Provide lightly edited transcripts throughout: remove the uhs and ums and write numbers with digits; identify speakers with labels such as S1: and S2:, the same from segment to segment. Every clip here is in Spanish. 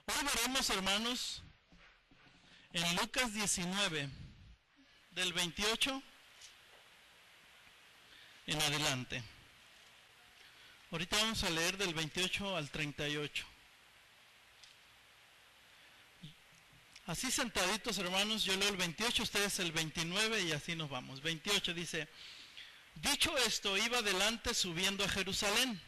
S1: Hoy veremos, hermanos, en Lucas 19, del 28 en adelante. Ahorita vamos a leer del 28 al 38. Así sentaditos, hermanos, yo leo el 28, ustedes el 29 y así nos vamos. 28 dice: dicho esto, iba adelante subiendo a Jerusalén.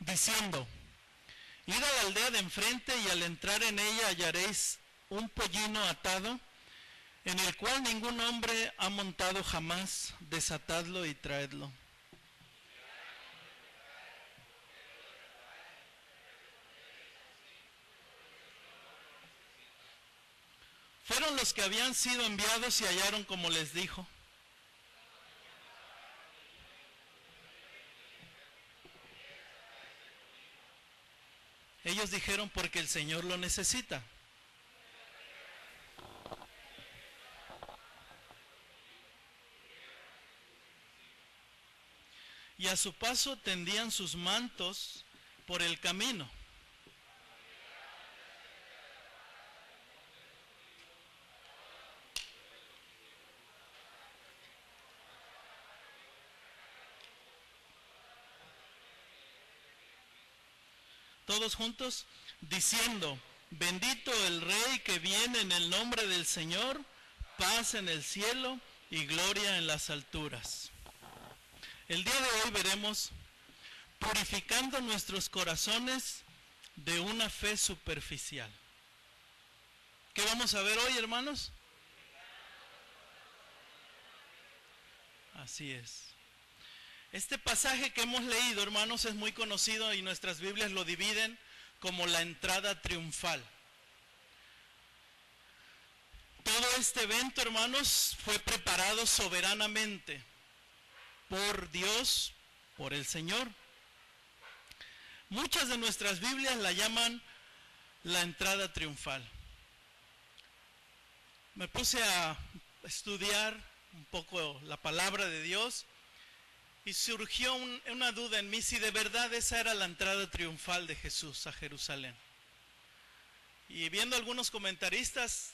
S1: Diciendo: id a la aldea de enfrente y al entrar en ella hallaréis un pollino atado, en el cual ningún hombre ha montado jamás. Desatadlo y traedlo. Fueron los que habían sido enviados y hallaron como les dijo. Ellos dijeron: porque el Señor lo necesita. Y a su paso tendían sus mantos por el camino. Todos juntos, diciendo: bendito el Rey que viene en el nombre del Señor, paz en el cielo y gloria en las alturas. El día de hoy veremos purificando nuestros corazones de una fe superficial. ¿Qué vamos a ver hoy, hermanos? Así es. Este pasaje que hemos leído, hermanos, es muy conocido y nuestras Biblias lo dividen como la entrada triunfal. Todo este evento, hermanos, fue preparado soberanamente por Dios, por el Señor. Muchas de nuestras Biblias la llaman la entrada triunfal. Me puse a estudiar un poco la palabra de Dios y surgió una duda en mí si de verdad esa era la entrada triunfal de Jesús a Jerusalén. Y viendo algunos comentaristas,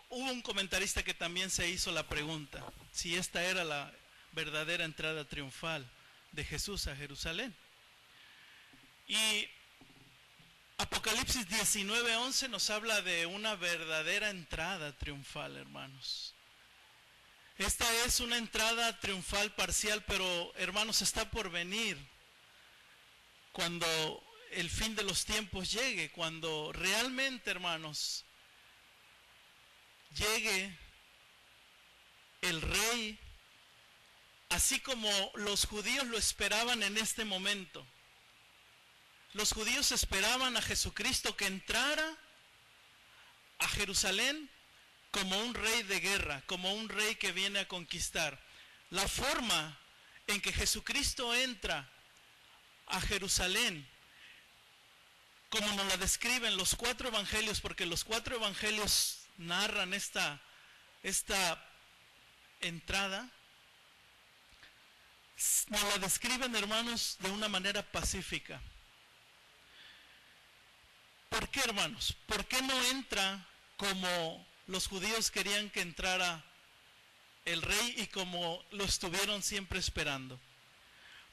S1: hubo un comentarista que también se hizo la pregunta si esta era la verdadera entrada triunfal de Jesús a Jerusalén. Y Apocalipsis 19:11 nos habla de una verdadera entrada triunfal, hermanos. Esta es una entrada triunfal parcial, pero, hermanos, está por venir cuando el fin de los tiempos llegue, cuando realmente, hermanos, llegue el Rey, así como los judíos lo esperaban en este momento. Los judíos esperaban a Jesucristo que entrara a Jerusalén como un rey de guerra, como un rey que viene a conquistar. La forma en que Jesucristo entra a Jerusalén, como nos la describen los 4 evangelios, porque los 4 evangelios narran esta entrada, nos la describen, hermanos, de una manera pacífica. ¿Por qué, hermanos? ¿Por qué no entra como los judíos querían que entrara el rey y como lo estuvieron siempre esperando?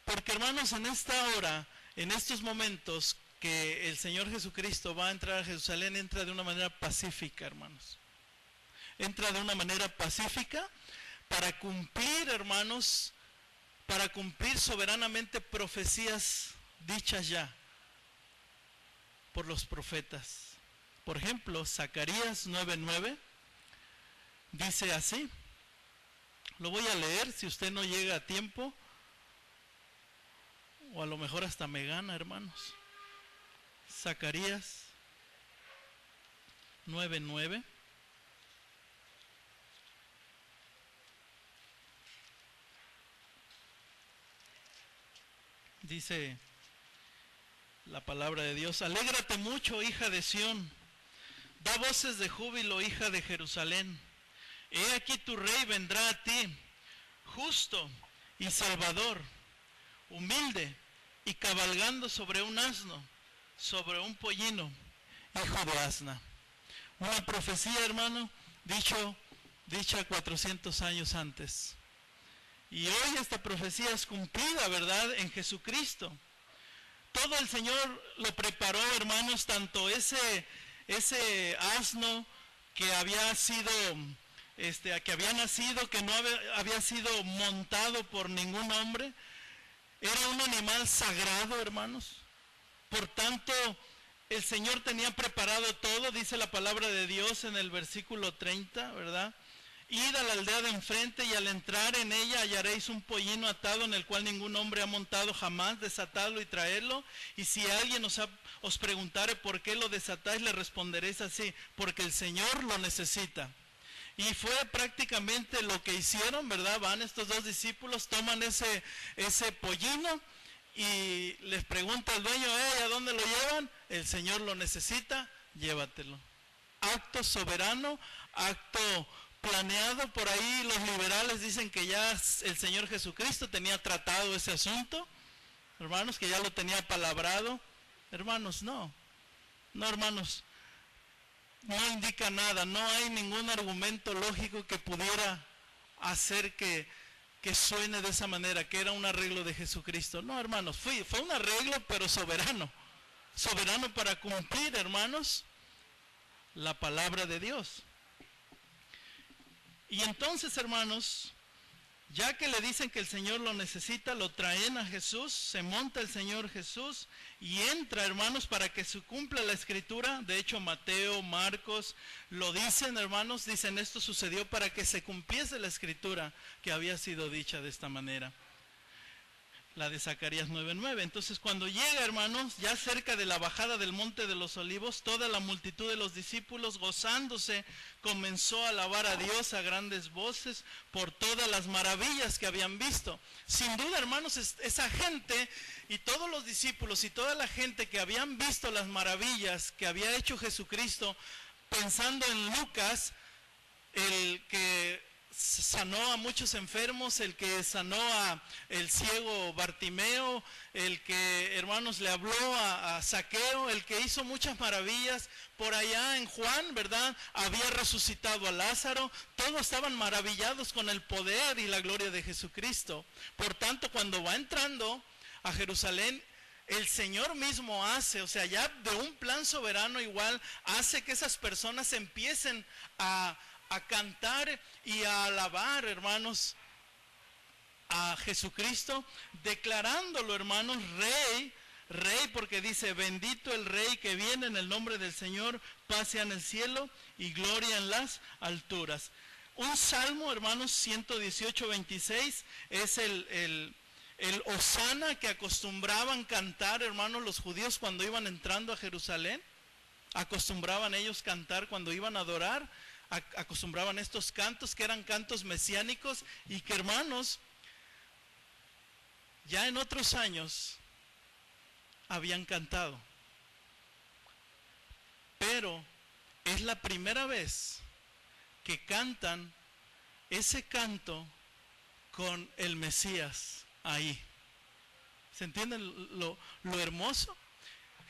S1: Porque, hermanos, en esta hora, en estos momentos que el Señor Jesucristo va a entrar a Jerusalén, entra de una manera pacífica, hermanos. Entra de una manera pacífica para cumplir, hermanos, para cumplir soberanamente profecías dichas ya por los profetas. Por ejemplo, Zacarías 9:9 dice así. Lo voy a leer si usted no llega a tiempo, o a lo mejor hasta me gana, hermanos. Zacarías 9:9. Dice la palabra de Dios: alégrate mucho, hija de Sión, da voces de júbilo, hija de Jerusalén. He aquí tu rey vendrá a ti, justo y salvador, humilde y cabalgando sobre un asno, sobre un pollino, hijo de asna. Una profecía, hermano, dicha 400 años antes. Y hoy esta profecía es cumplida, ¿verdad?, en Jesucristo. Todo el Señor lo preparó, hermanos, tanto ese asno que había sido, que había nacido, que no había sido montado por ningún hombre, era un animal sagrado, hermanos. Por tanto, el Señor tenía preparado todo, dice la palabra de Dios en el versículo 30, ¿verdad? Id a la aldea de enfrente y al entrar en ella hallaréis un pollino atado en el cual ningún hombre ha montado jamás, desatadlo y traedlo. Y si alguien os preguntare por qué lo desatáis, le responderéis así, porque el Señor lo necesita. Y fue prácticamente lo que hicieron, ¿verdad? Van estos dos discípulos, toman ese pollino y les pregunta al dueño, ¿a dónde lo llevan? El Señor lo necesita, llévatelo. Acto soberano, acto planeado. Por ahí los liberales dicen que ya el Señor Jesucristo tenía tratado ese asunto, hermanos, que ya lo tenía palabrado. Hermanos, no, hermanos, no indica nada, no hay ningún argumento lógico que pudiera hacer que suene de esa manera, que era un arreglo de Jesucristo. No, hermanos, fue un arreglo, pero soberano para cumplir, hermanos, la palabra de Dios. Y entonces, hermanos, ya que le dicen que el Señor lo necesita, lo traen a Jesús, se monta el Señor Jesús y entra, hermanos, para que se cumpla la Escritura. De hecho, Mateo, Marcos lo dicen, hermanos, dicen esto sucedió para que se cumpliese la Escritura que había sido dicha de esta manera. La de Zacarías 9:9. Entonces, cuando llega, hermanos, ya cerca de la bajada del Monte de los Olivos, toda la multitud de los discípulos, gozándose, comenzó a alabar a Dios a grandes voces por todas las maravillas que habían visto. Sin duda, hermanos, esa gente y todos los discípulos y toda la gente que habían visto las maravillas que había hecho Jesucristo, pensando en Lucas, el que sanó a muchos enfermos, el que sanó a el ciego Bartimeo, el que, hermanos, le habló a Zaqueo, el que hizo muchas maravillas. Por allá en Juan, ¿verdad?, había resucitado a Lázaro. Todos estaban maravillados con el poder y la gloria de Jesucristo. Por tanto, cuando va entrando a Jerusalén, el Señor mismo hace, o sea, ya de un plan soberano igual, hace que esas personas empiecen a cantar y a alabar, hermanos, a Jesucristo, declarándolo, hermanos, rey, porque dice, bendito el rey que viene en el nombre del Señor, paz sea en el cielo y gloria en las alturas. Un salmo, hermanos, 118:26, es el hosana que acostumbraban cantar, hermanos, los judíos cuando iban entrando a Jerusalén. Acostumbraban ellos cantar cuando iban a adorar. Acostumbraban estos cantos que eran cantos mesiánicos y que, hermanos, ya en otros años habían cantado. Pero es la primera vez que cantan ese canto con el Mesías ahí. ¿Se entiende lo hermoso?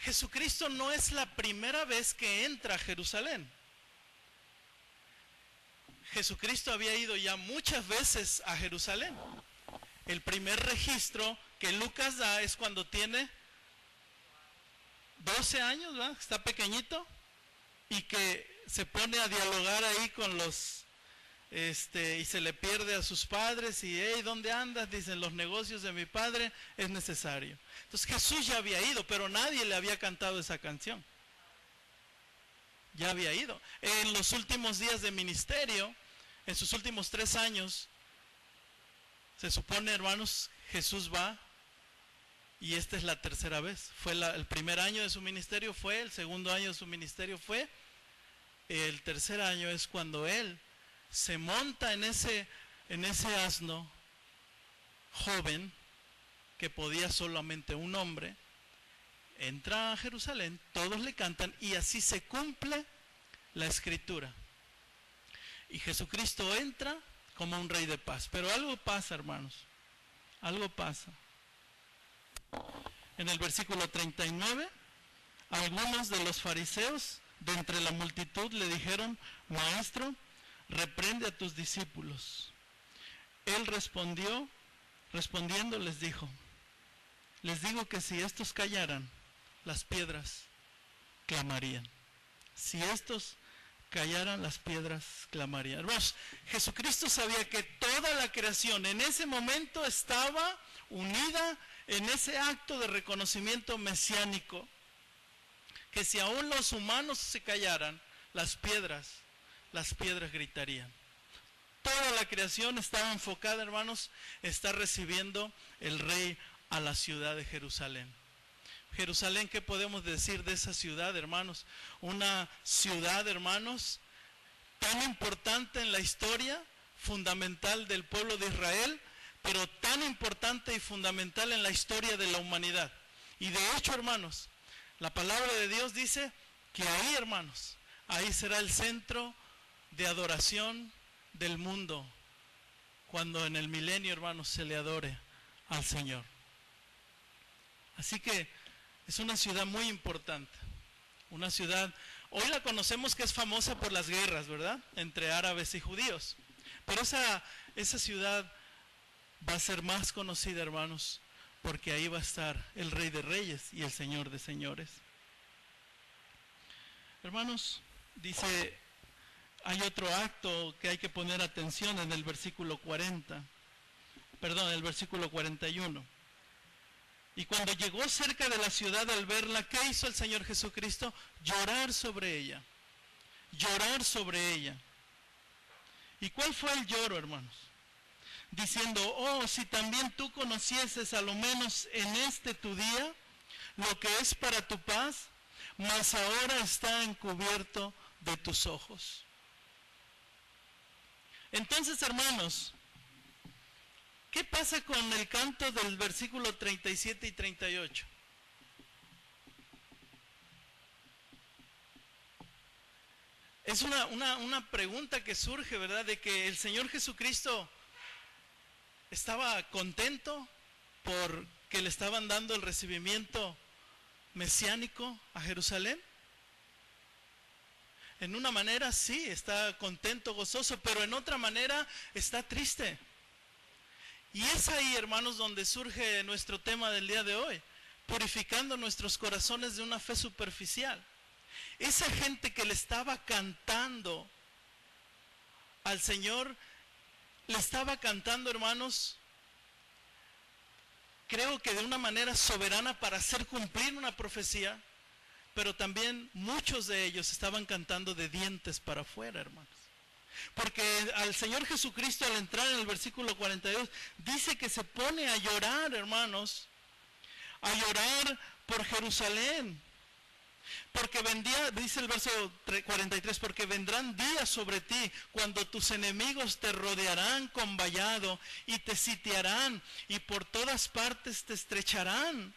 S1: Jesucristo no es la primera vez que entra a Jerusalén. Jesucristo había ido ya muchas veces a Jerusalén. El primer registro que Lucas da es cuando tiene 12 años, ¿verdad? Está pequeñito y que se pone a dialogar ahí con los, y se le pierde a sus padres y, hey, ¿dónde andas? Dicen, los negocios de mi padre es necesario. Entonces Jesús ya había ido, pero nadie le había cantado esa canción. Ya había ido. En los últimos días de ministerio, en sus últimos 3 años, se supone, hermanos, Jesús va, y esta es la tercera vez. Fue el primer año de su ministerio fue, el segundo año de su ministerio fue, el tercer año es cuando Él se monta en ese asno joven, que podía solamente un hombre, entra a Jerusalén, todos le cantan y así se cumple la Escritura. Y Jesucristo entra como un rey de paz. Pero algo pasa, hermanos. Algo pasa. En el versículo 39, algunos de los fariseos de entre la multitud le dijeron: Maestro, reprende a tus discípulos. Él respondiendo les dijo: les digo que si estos callaran, las piedras clamarían. Si estos callaran, las piedras clamarían. Hermanos, Jesucristo sabía que toda la creación en ese momento estaba unida en ese acto de reconocimiento mesiánico, que si aún los humanos se callaran, las piedras gritarían. Toda la creación estaba enfocada, hermanos, está recibiendo el rey a la ciudad de Jerusalén. Jerusalén, ¿qué podemos decir de esa ciudad, hermanos? Una ciudad, hermanos, tan importante en la historia, fundamental del pueblo de Israel, pero tan importante y fundamental en la historia de la humanidad. Y de hecho, hermanos, la palabra de Dios dice que ahí, hermanos, ahí será el centro de adoración del mundo, cuando en el milenio, hermanos, se le adore al Señor. Así que es una ciudad muy importante, una ciudad, hoy la conocemos que es famosa por las guerras, ¿verdad?, entre árabes y judíos, pero esa ciudad va a ser más conocida, hermanos, porque ahí va a estar el Rey de Reyes y el Señor de Señores. Hermanos, dice, hay otro acto que hay que poner atención en el versículo 41. Y cuando llegó cerca de la ciudad al verla, ¿qué hizo el Señor Jesucristo? Llorar sobre ella. Llorar sobre ella. ¿Y cuál fue el lloro, hermanos? Diciendo: oh, si también tú conocieses a lo menos en este tu día lo que es para tu paz, mas ahora está encubierto de tus ojos. Entonces, hermanos, ¿qué pasa con el canto del versículo 37 y 38? Es una pregunta que surge, ¿verdad? De que el Señor Jesucristo estaba contento porque le estaban dando el recibimiento mesiánico a Jerusalén. En una manera sí, está contento, gozoso, pero en otra manera está triste. Y es ahí, hermanos, donde surge nuestro tema del día de hoy, purificando nuestros corazones de una fe superficial. Esa gente que le estaba cantando al Señor, le estaba cantando, hermanos, creo que de una manera soberana para hacer cumplir una profecía, pero también muchos de ellos estaban cantando de dientes para afuera, hermanos. Porque al Señor Jesucristo, al entrar en el versículo 42, dice que se pone a llorar, hermanos, a llorar por Jerusalén. Porque vendría, dice el verso 43, porque vendrán días sobre ti cuando tus enemigos te rodearán con vallado y te sitiarán y por todas partes te estrecharán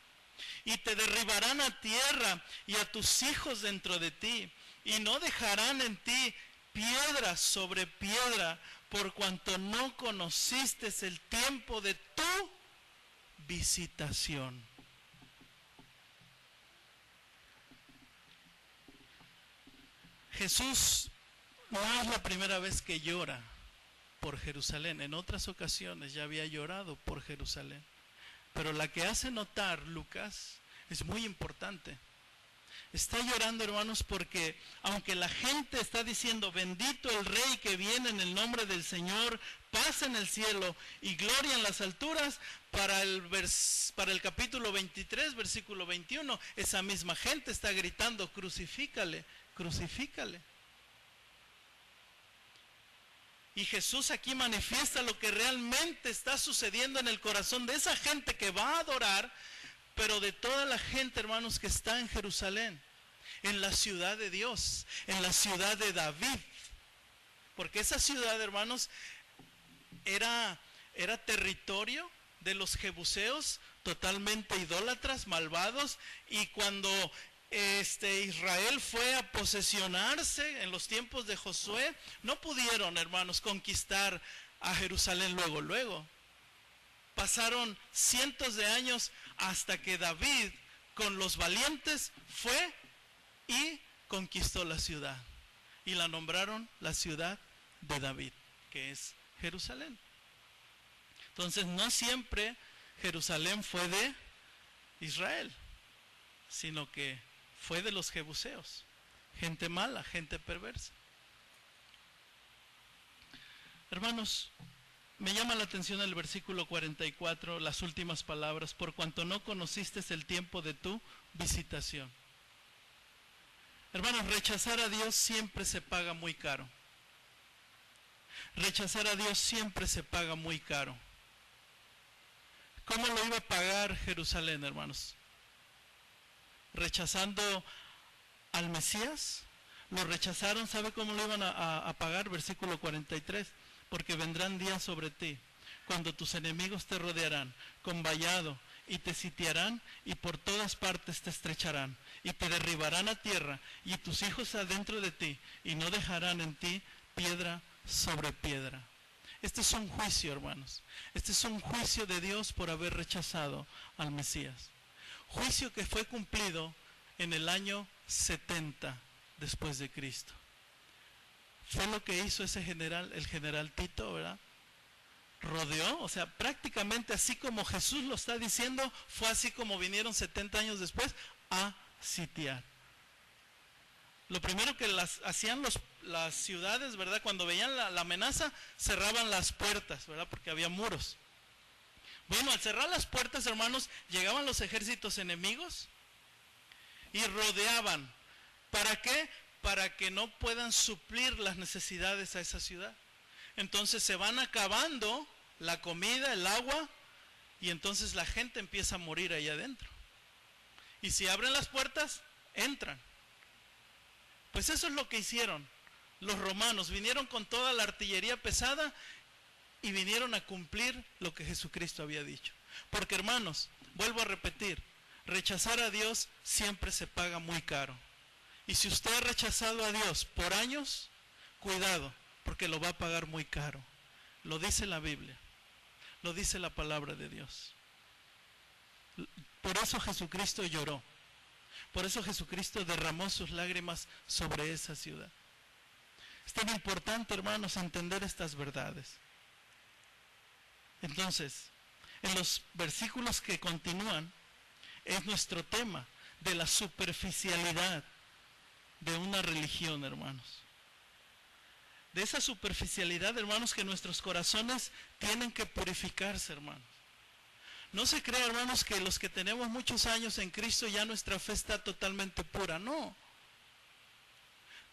S1: y te derribarán a tierra y a tus hijos dentro de ti y no dejarán en ti piedra sobre piedra, por cuanto no conociste el tiempo de tu visitación. Jesús no es la primera vez que llora por Jerusalén. En otras ocasiones ya había llorado por Jerusalén. Pero la que hace notar Lucas es muy importante. Está llorando, hermanos, porque aunque la gente está diciendo: bendito el Rey que viene en el nombre del Señor, paz en el cielo y gloria en las alturas, para el capítulo 23, versículo 21, esa misma gente está gritando: crucifícale, crucifícale. Y Jesús aquí manifiesta lo que realmente está sucediendo en el corazón de esa gente que va a adorar, pero de toda la gente, hermanos, que está en Jerusalén, en la ciudad de Dios, en la ciudad de David. Porque esa ciudad, hermanos, era territorio de los jebuseos, totalmente idólatras, malvados, y cuando Israel fue a posesionarse en los tiempos de Josué, no pudieron, hermanos, conquistar a Jerusalén luego. Pasaron cientos de años hasta que David, con los valientes, fue y conquistó la ciudad. Y la nombraron la ciudad de David, que es Jerusalén. Entonces, no siempre Jerusalén fue de Israel, sino que fue de los jebuseos, gente mala, gente perversa. Hermanos, me llama la atención el versículo 44, las últimas palabras: por cuanto no conociste el tiempo de tu visitación. Hermanos, rechazar a Dios siempre se paga muy caro. Rechazar a Dios siempre se paga muy caro. ¿Cómo lo iba a pagar Jerusalén, hermanos? Rechazando al Mesías. Lo rechazaron, ¿sabe cómo lo iban a pagar? Versículo 43. Porque vendrán días sobre ti, cuando tus enemigos te rodearán con vallado y te sitiarán y por todas partes te estrecharán y te derribarán a tierra y tus hijos adentro de ti y no dejarán en ti piedra sobre piedra. Este es un juicio, hermanos. Este es un juicio de Dios por haber rechazado al Mesías. Juicio que fue cumplido en el año 70 después de Cristo. Fue lo que hizo ese general, el general Tito, ¿verdad? Rodeó, o sea, prácticamente así como Jesús lo está diciendo, fue así como vinieron 70 años después a sitiar. Lo primero que hacían las ciudades, ¿verdad? Cuando veían la amenaza, cerraban las puertas, ¿verdad? Porque había muros. Bueno, al cerrar las puertas, hermanos, llegaban los ejércitos enemigos y rodeaban. ¿Para qué? Para que no puedan suplir las necesidades a esa ciudad. Entonces se van acabando la comida, el agua, y entonces la gente empieza a morir ahí adentro. Y si abren las puertas, entran. Pues eso es lo que hicieron los romanos. Vinieron con toda la artillería pesada y vinieron a cumplir lo que Jesucristo había dicho. Porque, hermanos, vuelvo a repetir, rechazar a Dios siempre se paga muy caro. Y si usted ha rechazado a Dios por años, cuidado, porque lo va a pagar muy caro. Lo dice la Biblia, lo dice la palabra de Dios. Por eso Jesucristo lloró. Por eso Jesucristo derramó sus lágrimas sobre esa ciudad. Es tan importante, hermanos, entender estas verdades. Entonces, en los versículos que continúan, es nuestro tema de la superficialidad de una religión, hermanos. De esa superficialidad, hermanos, que nuestros corazones tienen que purificarse, hermanos. No se crea, hermanos, que los que tenemos muchos años en Cristo ya nuestra fe está totalmente pura. No.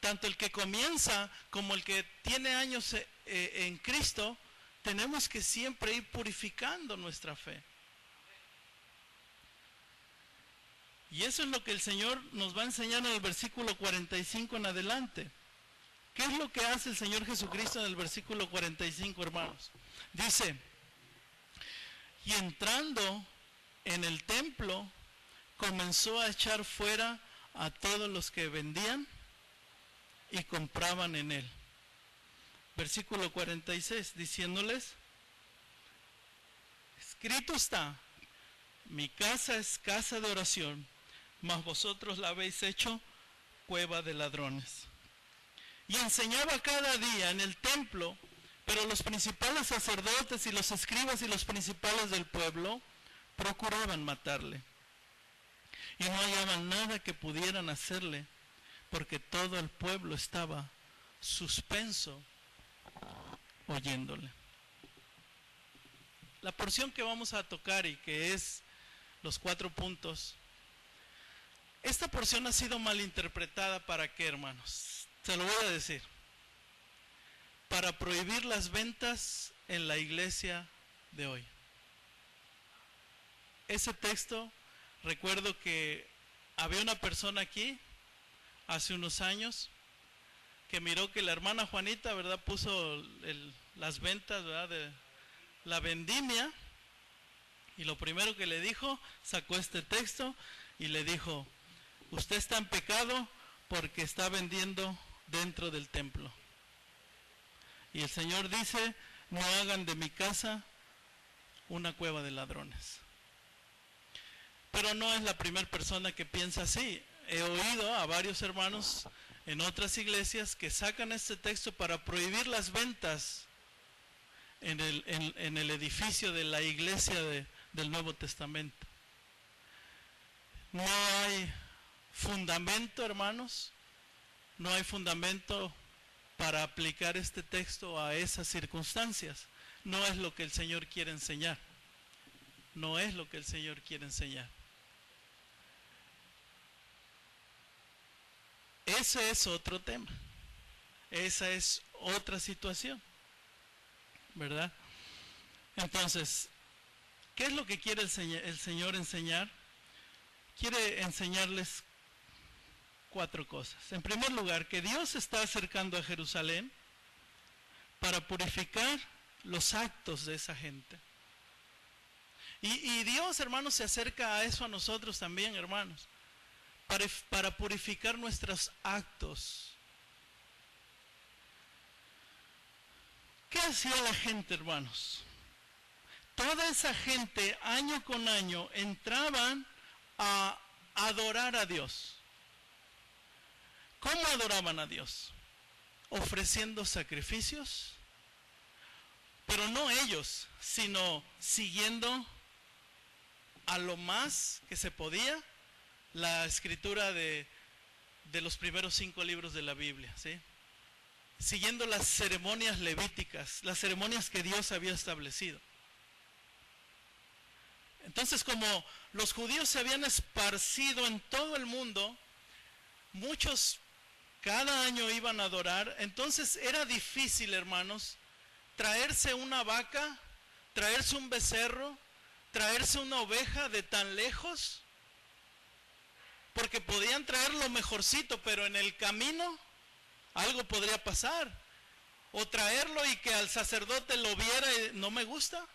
S1: Tanto el que comienza como el que tiene años en Cristo, tenemos que siempre ir purificando nuestra fe. Y eso es lo que el Señor nos va a enseñar en el versículo 45 en adelante. ¿Qué es lo que hace el Señor Jesucristo en el versículo 45, hermanos? Dice: y entrando en el templo, comenzó a echar fuera a todos los que vendían y compraban en él. Versículo 46, diciéndoles: escrito está, mi casa es casa de oración, mas vosotros la habéis hecho cueva de ladrones. Y enseñaba cada día en el templo, pero los principales sacerdotes y los escribas y los principales del pueblo procuraban matarle. Y no hallaban nada que pudieran hacerle, porque todo el pueblo estaba suspenso oyéndole. La porción que vamos a tocar y que es los 4 puntos, esta porción ha sido malinterpretada. ¿Para qué, hermanos? Se lo voy a decir. Para prohibir las ventas en la iglesia de hoy. Ese texto, recuerdo que había una persona aquí hace unos años que miró que la hermana Juanita, ¿verdad?, puso las ventas, ¿verdad?, de la vendimia, y lo primero que le dijo, sacó este texto y le dijo: usted está en pecado porque está vendiendo dentro del templo. Y el Señor dice, no hagan de mi casa una cueva de ladrones. Pero no es la primera persona que piensa así. He oído a varios hermanos en otras iglesias que sacan este texto para prohibir las ventas en el edificio de la iglesia del Nuevo Testamento. No hay fundamento, hermanos, no hay fundamento para aplicar este texto a esas circunstancias. No es lo que el Señor quiere enseñar. No es lo que el Señor quiere enseñar. Ese es otro tema. Esa es otra situación, ¿verdad? Entonces, ¿qué es lo que quiere el Señor enseñar? Quiere enseñarles 4 cosas. En primer lugar, que Dios se está acercando a Jerusalén para purificar los actos de esa gente. Y Dios, hermanos, se acerca a eso a nosotros también, hermanos, para purificar nuestros actos. ¿Qué hacía la gente, hermanos? Toda esa gente, año con año, entraban a adorar a Dios. ¿Cómo adoraban a Dios? Ofreciendo sacrificios, pero no ellos, sino siguiendo a lo más que se podía la escritura de los primeros 5 libros de la Biblia, ¿sí? Siguiendo las ceremonias levíticas, las ceremonias que Dios había establecido. Entonces, como los judíos se habían esparcido en todo el mundo, muchos cada año iban a adorar, entonces era difícil, hermanos, traerse una vaca, traerse un becerro, traerse una oveja de tan lejos, porque podían traer lo mejorcito, pero en el camino algo podría pasar. O traerlo y que al sacerdote lo viera y no me gusta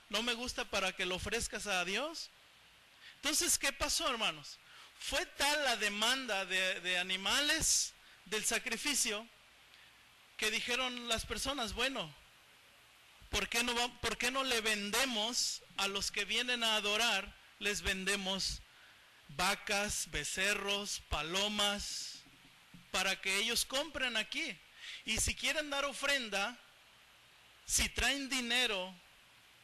S1: para que lo ofrezcas a Dios. Entonces, ¿qué pasó, hermanos? Fue tal la demanda de animales del sacrificio que dijeron las personas, bueno, ¿por qué no le vendemos a los que vienen a adorar? Les vendemos vacas, becerros, palomas, para que ellos compren aquí. Y si quieren dar ofrenda, si traen dinero,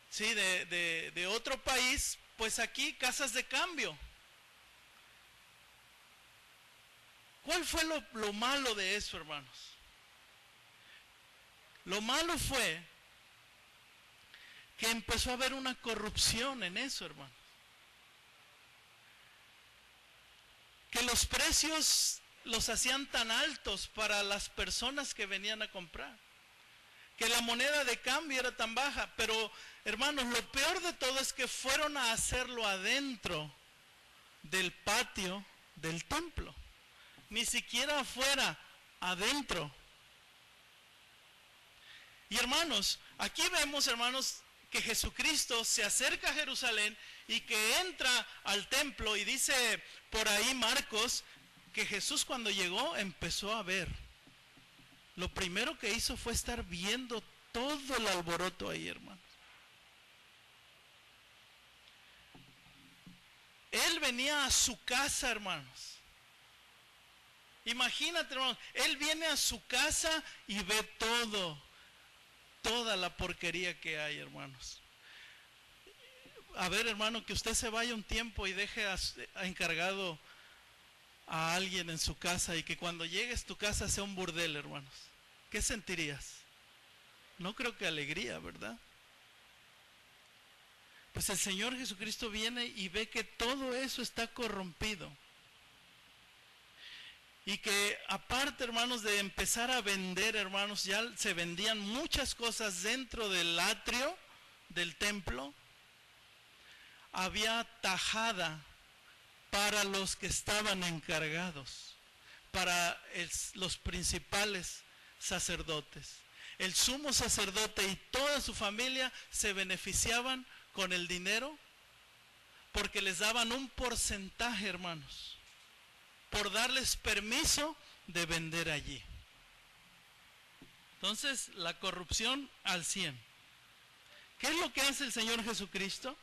S1: ¿sí? de otro país, pues aquí casas de cambio. ¿Cuál fue lo malo de eso, hermanos? Lo malo fue que empezó a haber una corrupción en eso, hermanos. Que los precios los hacían tan altos para las personas que venían a comprar, que la moneda de cambio era tan baja. Pero, hermanos, lo peor de todo es que fueron a hacerlo adentro del patio del templo, ni siquiera afuera, adentro. Y hermanos, aquí vemos, hermanos, que Jesucristo se acerca a Jerusalén y que entra al templo, y dice por ahí Marcos que Jesús cuando llegó empezó a ver. Lo primero que hizo fue estar viendo todo el alboroto ahí, hermanos. Él venía a su casa, hermanos. Imagínate, hermanos, él viene a su casa y ve toda la porquería que hay, hermanos. A ver, hermano, que usted se vaya un tiempo y deje a encargado a alguien en su casa y que cuando llegues a tu casa sea un burdel, hermanos. ¿Qué sentirías? No creo que alegría, ¿verdad? Pues el Señor Jesucristo viene y ve que todo eso está corrompido. Y que aparte, hermanos, de empezar a vender, hermanos, ya se vendían muchas cosas dentro del atrio del templo. Había tajada para los que estaban encargados, para los principales sacerdotes. El sumo sacerdote y toda su familia se beneficiaban con el dinero porque les daban un porcentaje, hermanos. por darles permiso de vender allí. Entonces, la corrupción al 100. ¿Qué es lo que hace el Señor Jesucristo?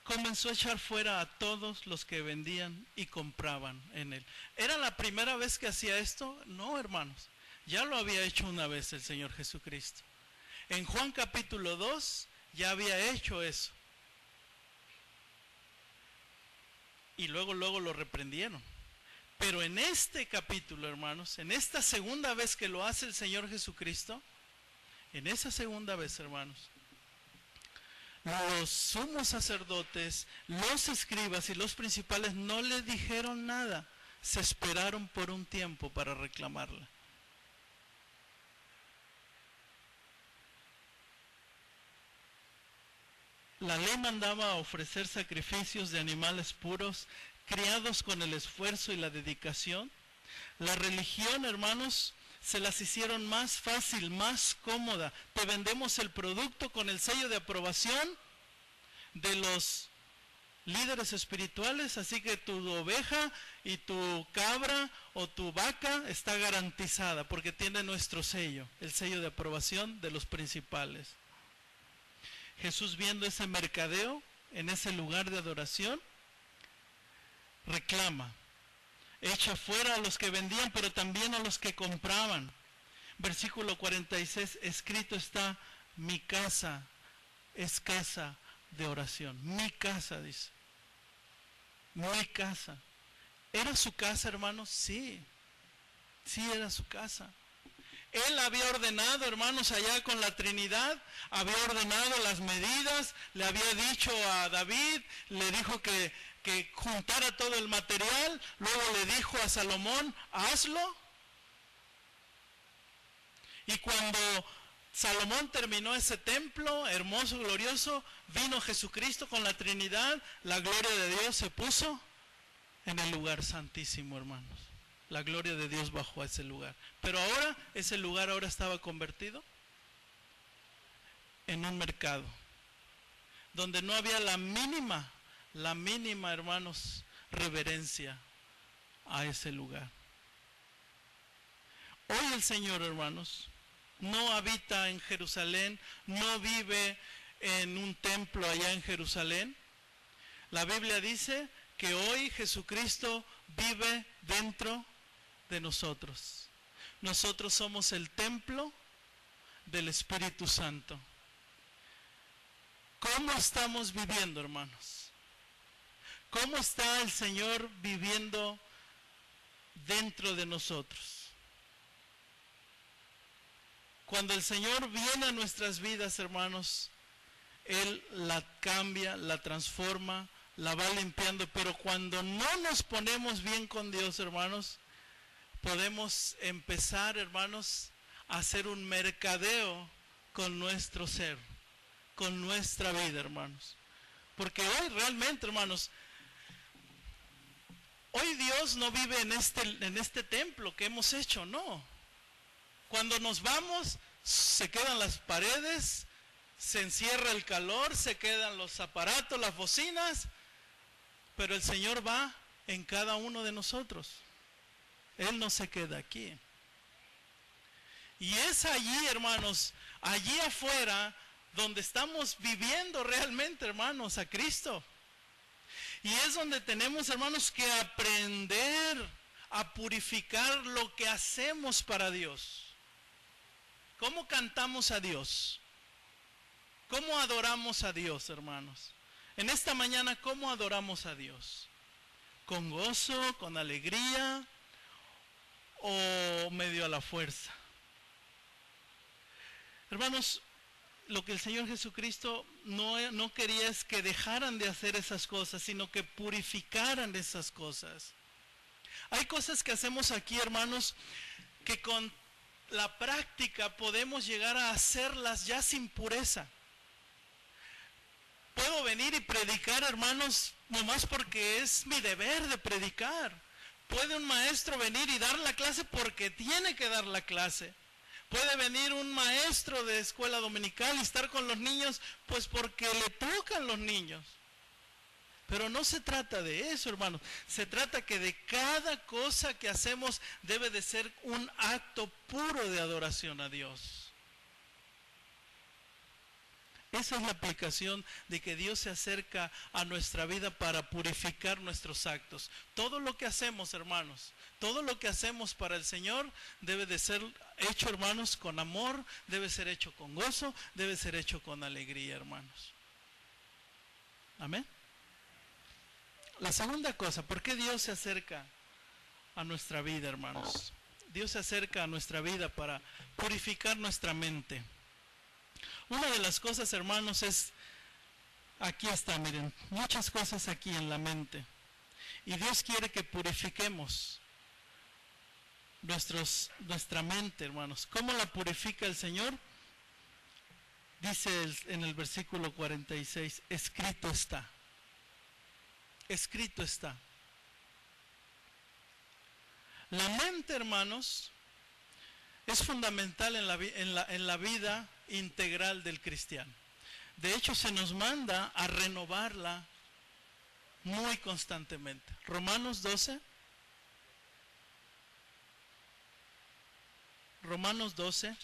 S1: Comenzó a echar fuera a todos los que vendían y compraban en él. ¿Era la primera vez que hacía esto? No, hermanos. Ya lo había hecho una vez el Señor Jesucristo. En Juan capítulo 2 ya había hecho eso. Y luego lo reprendieron. Pero en este capítulo, hermanos, en esta segunda vez que lo hace el Señor Jesucristo, en esa segunda vez, hermanos, los sumos sacerdotes, los escribas y los principales no le dijeron nada. Se esperaron por un tiempo para reclamarla. La ley mandaba ofrecer sacrificios de animales puros, criados con el esfuerzo y la dedicación. La religión, hermanos, se las hicieron más fácil, más cómoda. Te vendemos el producto con el sello de aprobación de los líderes espirituales, así que tu oveja y tu cabra o tu vaca está garantizada porque tiene nuestro sello, el sello de aprobación de los principales. Jesús, viendo ese mercadeo en ese lugar de adoración, reclama, echa fuera a los que vendían, pero también a los que compraban. Versículo 46, escrito está, mi casa es casa de oración. Mi casa, dice. Mi casa. ¿Era su casa, hermanos? Sí. Sí, era su casa. Él había ordenado, hermanos, allá con la Trinidad, había ordenado las medidas, le había dicho a David, le dijo que juntara todo el material, luego le dijo a Salomón, hazlo. Y cuando Salomón terminó ese templo hermoso, glorioso, vino Jesucristo con la Trinidad, la gloria de Dios se puso en el lugar santísimo, hermanos. La gloria de Dios bajó a ese lugar. Pero ahora, ese lugar ahora estaba convertido en un mercado, donde no había la mínima, hermanos, reverencia a ese lugar. Hoy el Señor, hermanos, no habita en Jerusalén, no vive en un templo allá en Jerusalén. La Biblia dice que hoy Jesucristo vive dentro de nosotros. Nosotros somos el templo del Espíritu Santo. ¿Cómo estamos viviendo, hermanos? ¿Cómo está el Señor viviendo dentro de nosotros? Cuando el Señor viene a nuestras vidas, hermanos, Él la cambia, la transforma, la va limpiando, pero cuando no nos ponemos bien con Dios, hermanos, podemos empezar, hermanos, a hacer un mercadeo con nuestro ser, con nuestra vida, hermanos. Porque hoy realmente, hermanos, hoy Dios no vive en este templo que hemos hecho, no. Cuando nos vamos, se quedan las paredes, se encierra el calor, se quedan los aparatos, las bocinas, pero el Señor va en cada uno de nosotros. Él no se queda aquí. Y es allí, hermanos, allí afuera, donde estamos viviendo realmente, hermanos, a Cristo. Y es donde tenemos, hermanos, que aprender a purificar lo que hacemos para Dios. ¿Cómo cantamos a Dios? ¿Cómo adoramos a Dios, hermanos? En esta mañana, ¿cómo adoramos a Dios? ¿Con gozo, con alegría o medio a la fuerza? Hermanos, lo que el Señor Jesucristo no quería es que dejaran de hacer esas cosas, sino que purificaran esas cosas. Hay cosas que hacemos aquí, hermanos, que con la práctica podemos llegar a hacerlas ya sin pureza. Puedo venir y predicar, hermanos, nomás porque es mi deber de predicar. Puede un maestro venir y dar la clase porque tiene que dar la clase. Puede venir un maestro de escuela dominical y estar con los niños, pues porque le tocan los niños. Pero no se trata de eso, hermanos. Se trata que de cada cosa que hacemos debe de ser un acto puro de adoración a Dios. Esa es la aplicación de que Dios se acerca a nuestra vida para purificar nuestros actos. Todo lo que hacemos, hermanos, todo lo que hacemos para el Señor debe de ser hecho, hermanos, con amor, debe ser hecho con gozo, debe ser hecho con alegría, hermanos. Amén. La segunda cosa, ¿por qué Dios se acerca a nuestra vida, hermanos? Dios se acerca a nuestra vida para purificar nuestra mente. Una de las cosas, hermanos, es, aquí está, miren, muchas cosas aquí en la mente. Y Dios quiere que purifiquemos nuestra mente, hermanos. ¿Cómo la purifica el Señor? Dice en el versículo 46, escrito está. Escrito está. La mente, hermanos, es fundamental en la vida integral del cristiano. De hecho, se nos manda a renovarla muy constantemente. Romanos 12. Romanos 12.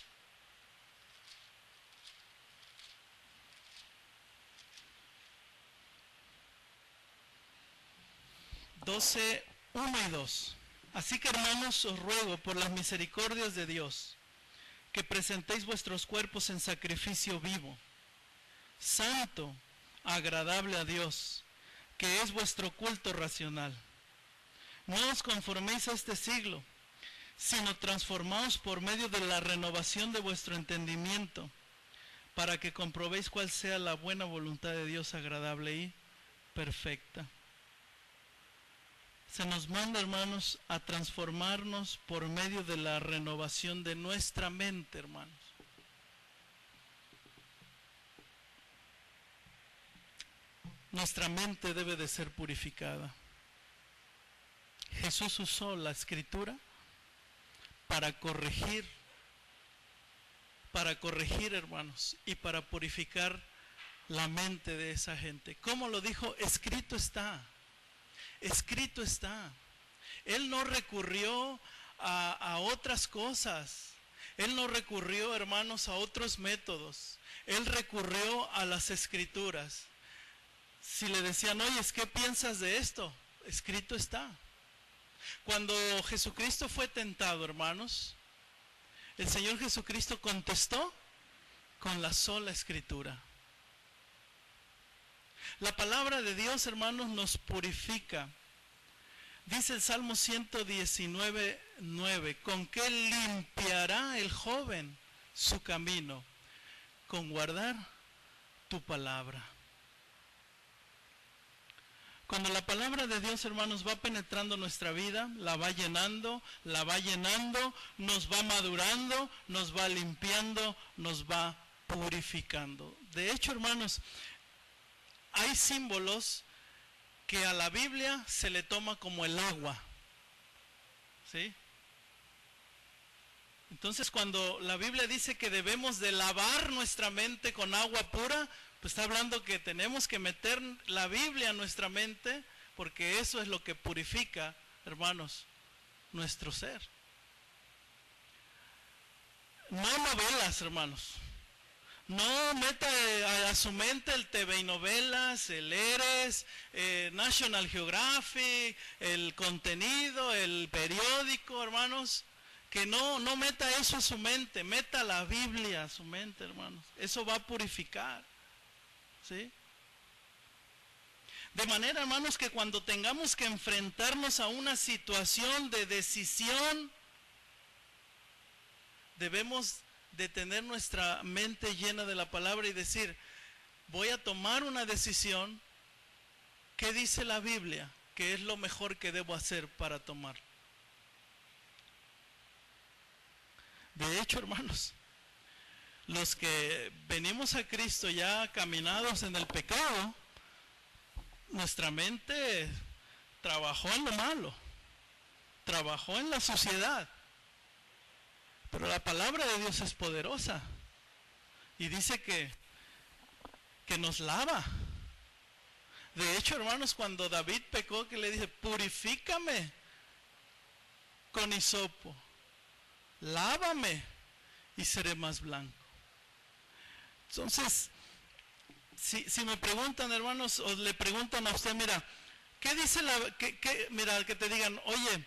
S1: Doce, 1 y 2. Así que, hermanos, os ruego por las misericordias de Dios que presentéis vuestros cuerpos en sacrificio vivo, santo, agradable a Dios, que es vuestro culto racional. No os conforméis a este siglo, sino transformaos por medio de la renovación de vuestro entendimiento, para que comprobéis cuál sea la buena voluntad de Dios agradable y perfecta. Se nos manda, hermanos, a transformarnos por medio de la renovación de nuestra mente, hermanos. Nuestra mente debe de ser purificada. Jesús usó la Escritura para corregir, hermanos, y para purificar la mente de esa gente. ¿Cómo lo dijo? Escrito está. Escrito está. Él no recurrió a otras cosas. Él no recurrió, hermanos, a otros métodos. Él recurrió a las Escrituras. Si le decían, oye, ¿qué piensas de esto? Escrito está. Cuando Jesucristo fue tentado, hermanos, el Señor Jesucristo contestó con la sola Escritura. La palabra de Dios, hermanos, nos purifica. Dice el Salmo 119:9, ¿con qué limpiará el joven su camino? Con guardar tu palabra. Cuando la palabra de Dios, hermanos, va penetrando nuestra vida, la va llenando, nos va madurando, nos va limpiando, nos va purificando. De hecho, hermanos, hay símbolos que a la Biblia se le toma como el agua, ¿sí? Entonces, cuando la Biblia dice que debemos de lavar nuestra mente con agua pura, pues está hablando que tenemos que meter la Biblia en nuestra mente, porque eso es lo que purifica, hermanos, nuestro ser. No novelas, hermanos. No meta a su mente el TV y novelas, el Eres, National Geographic, el contenido, el periódico, hermanos. Que no meta eso a su mente, meta la Biblia a su mente, hermanos. Eso va a purificar, ¿sí? De manera, hermanos, que cuando tengamos que enfrentarnos a una situación de decisión, debemos de tener nuestra mente llena de la palabra y decir, voy a tomar una decisión, ¿qué dice la Biblia? ¿Qué es lo mejor que debo hacer para tomar? De hecho, hermanos, los que venimos a Cristo ya caminados en el pecado, nuestra mente trabajó en lo malo, trabajó en la suciedad. Pero la palabra de Dios es poderosa y dice que nos lava, De hecho, hermanos, cuando David pecó, que le dice, purifícame con hisopo, lávame y seré más blanco. Entonces, si me preguntan, hermanos, o le preguntan a usted, mira, ¿qué dice mira, que te digan, oye,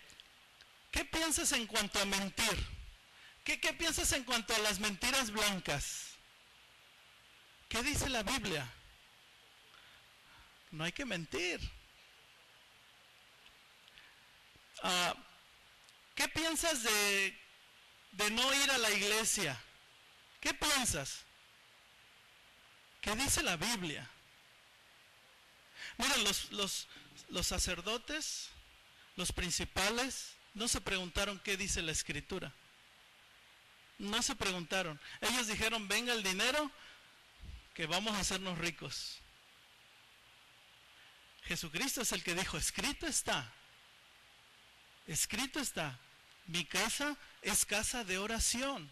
S1: ¿qué piensas en cuanto a mentir? ¿Qué piensas en cuanto a las mentiras blancas? ¿Qué dice la Biblia? No hay que mentir. ¿Qué piensas de no ir a la iglesia? ¿Qué piensas? ¿Qué dice la Biblia? Miren, los sacerdotes, los principales, no se preguntaron qué dice la Escritura. No se preguntaron. Ellos dijeron, venga el dinero, que vamos a hacernos ricos. Jesucristo es el que dijo, escrito está, mi casa es casa de oración,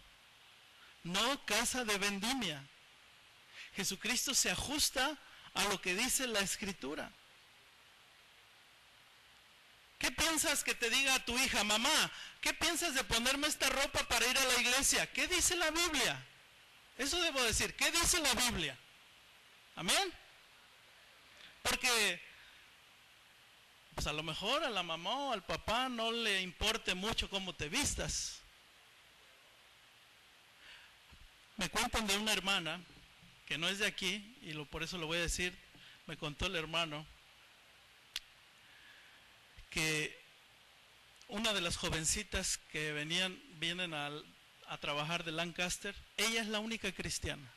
S1: no casa de vendimia. Jesucristo se ajusta a lo que dice la Escritura. ¿Qué piensas que te diga a tu hija, mamá? ¿Qué piensas de ponerme esta ropa para ir a la iglesia? ¿Qué dice la Biblia? Eso debo decir, ¿qué dice la Biblia? Amén. Porque pues a lo mejor a la mamá o al papá no le importe mucho cómo te vistas. Me cuentan de una hermana que no es de aquí, y por eso lo voy a decir, me contó el hermano, que una de las jovencitas que vienen a trabajar de Lancaster, ella es la única cristiana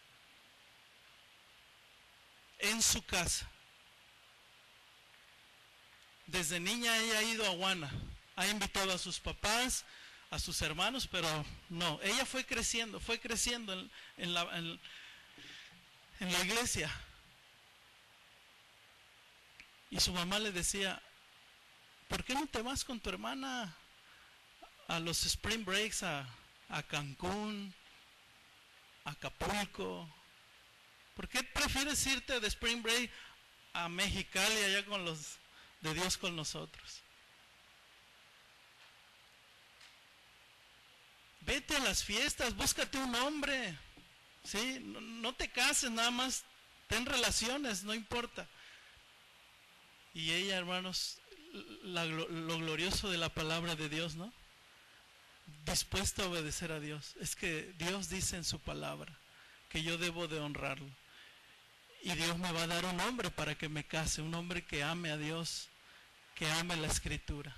S1: en su casa. Desde niña ella ha ido a Aguana, ha invitado a sus papás, a sus hermanos, pero no, ella fue creciendo en la iglesia. Y su mamá le decía, ¿por qué no te vas con tu hermana a los spring breaks, a Cancún, a Acapulco? ¿Por qué prefieres irte de spring break a Mexicali allá con los de Dios con nosotros? Vete a las fiestas, búscate un hombre, ¿sí? No te cases, nada más ten relaciones, no importa. Y ella, hermanos, lo glorioso de la palabra de Dios, ¿no? Dispuesta a obedecer a Dios. Es que Dios dice en su palabra que yo debo de honrarlo. Y Dios me va a dar un hombre para que me case, un hombre que ame a Dios, que ame la Escritura.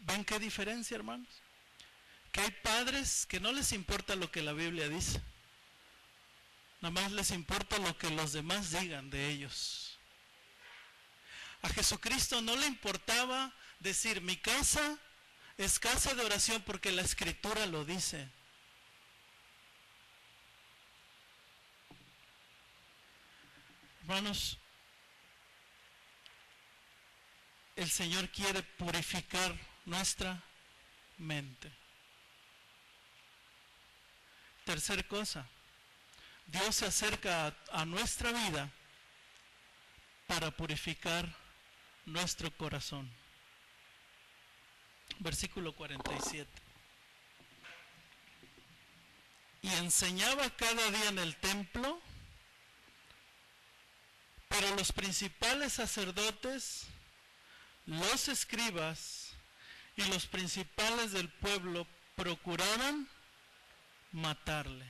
S1: ¿Ven qué diferencia, hermanos? Que hay padres que no les importa lo que la Biblia dice. Nada más les importa lo que los demás digan de ellos. A Jesucristo no le importaba decir, mi casa es casa de oración porque la Escritura lo dice. Hermanos, el Señor quiere purificar nuestra mente. Tercer cosa, Dios se acerca a nuestra vida para purificar nuestro corazón. Versículo 47. Y enseñaba cada día en el templo, pero los principales sacerdotes, los escribas y los principales del pueblo procuraban matarle.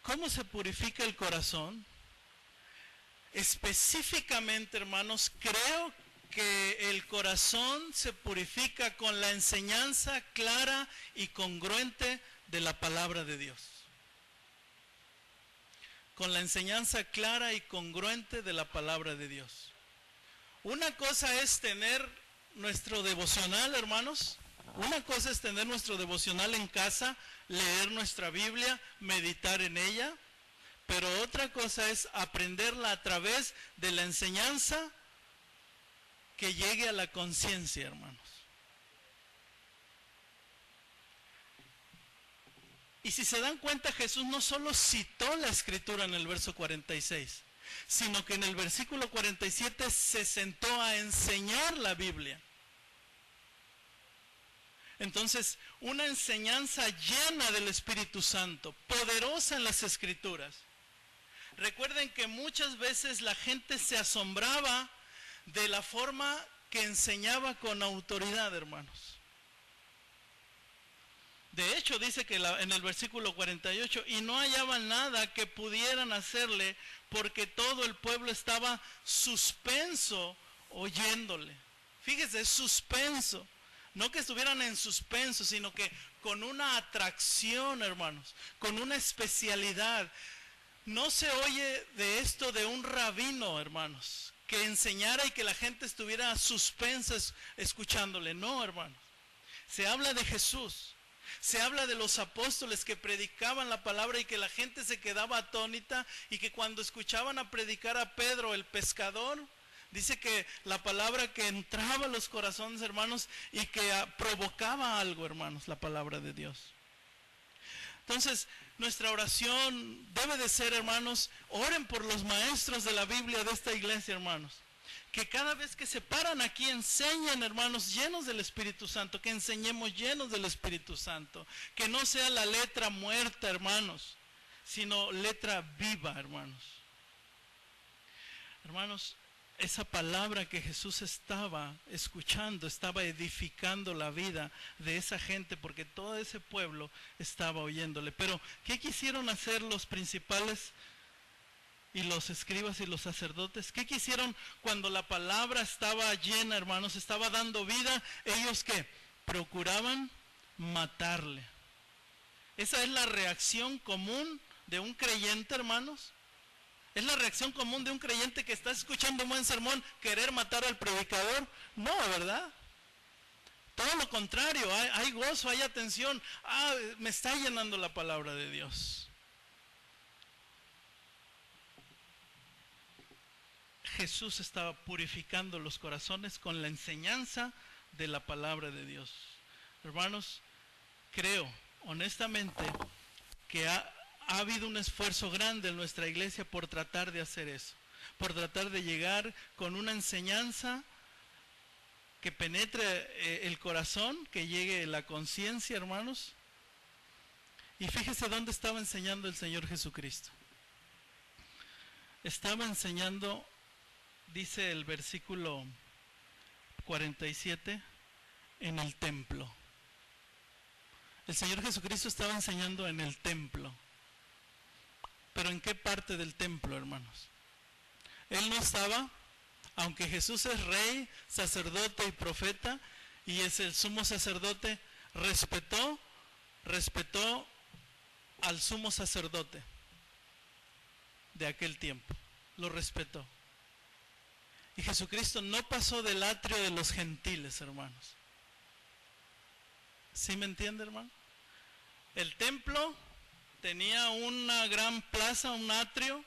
S1: ¿Cómo se purifica el corazón? Específicamente, hermanos, creo que el corazón se purifica con la enseñanza clara y congruente de la palabra de Dios. Con la enseñanza clara y congruente de la palabra de Dios. Una cosa es tener nuestro devocional, hermanos. Una cosa es tener nuestro devocional en casa, leer nuestra Biblia, meditar en ella. Pero otra cosa es aprenderla a través de la enseñanza que llegue a la conciencia, hermanos. Y si se dan cuenta, Jesús no solo citó la escritura en el verso 46, sino que en el versículo 47 se sentó a enseñar la Biblia. Entonces, una enseñanza llena del Espíritu Santo, poderosa en las Escrituras. Recuerden que muchas veces la gente se asombraba de la forma que enseñaba con autoridad, hermanos. De hecho, dice que en el versículo 48, y no hallaban nada que pudieran hacerle, porque todo el pueblo estaba suspenso oyéndole. Fíjese, suspenso. No que estuvieran en suspenso, sino que con una atracción, hermanos, con una especialidad. No se oye de esto de un rabino, hermanos, que enseñara y que la gente estuviera suspensa escuchándole. No, hermanos. Se habla de Jesús. Se habla de los apóstoles que predicaban la palabra y que la gente se quedaba atónita, y que cuando escuchaban a predicar a Pedro, el pescador, dice que la palabra que entraba a los corazones, hermanos, y que provocaba algo, hermanos, la palabra de Dios. Entonces, nuestra oración debe de ser, hermanos, oren por los maestros de la Biblia de esta iglesia, hermanos. Que cada vez que se paran aquí enseñen, hermanos, llenos del Espíritu Santo, que enseñemos llenos del Espíritu Santo. Que no sea la letra muerta, hermanos, sino letra viva, hermanos. Hermanos, esa palabra que Jesús estaba escuchando, estaba edificando la vida de esa gente, porque todo ese pueblo estaba oyéndole. Pero, ¿qué quisieron hacer los principales y los escribas y los sacerdotes? ¿Qué quisieron cuando la palabra estaba llena, hermanos, estaba dando vida? Ellos ¿qué? Procuraban matarle. Esa es la reacción común de un creyente, hermanos. ¿Es la reacción común de un creyente que está escuchando un buen sermón querer matar al predicador? No, ¿verdad? Todo lo contrario, hay gozo, hay atención. Me está llenando la palabra de Dios. Jesús estaba purificando los corazones con la enseñanza de la palabra de Dios. Hermanos, creo honestamente que ha habido un esfuerzo grande en nuestra iglesia por tratar de hacer eso, por tratar de llegar con una enseñanza que penetre el corazón, que llegue la conciencia, hermanos. Y fíjese dónde estaba enseñando el Señor Jesucristo. Estaba enseñando, dice el versículo 47, en el templo. El Señor Jesucristo estaba enseñando en el templo. ¿Pero en qué parte del templo, hermanos? Él no estaba, aunque Jesús es rey, sacerdote y profeta, y es el sumo sacerdote, respetó al sumo sacerdote de aquel tiempo, lo respetó. Y Jesucristo no pasó del atrio de los gentiles, hermanos. ¿Sí me entiende, hermano? El templo tenía una gran plaza, un atrio,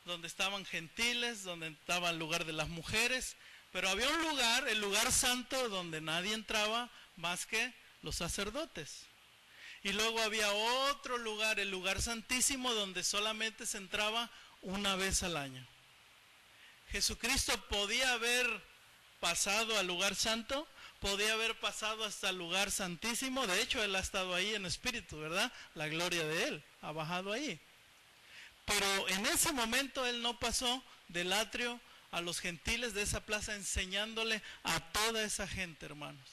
S1: donde estaban gentiles, donde estaba el lugar de las mujeres, pero había un lugar, el lugar santo, donde nadie entraba más que los sacerdotes. Y luego había otro lugar, el lugar santísimo, donde solamente se entraba una vez al año. Jesucristo podía haber pasado al lugar santo, podía haber pasado hasta el lugar santísimo. De hecho, Él ha estado ahí en espíritu, ¿verdad? La gloria de Él ha bajado ahí. Pero en ese momento Él no pasó del atrio a los gentiles de esa plaza, enseñándole a toda esa gente, hermanos.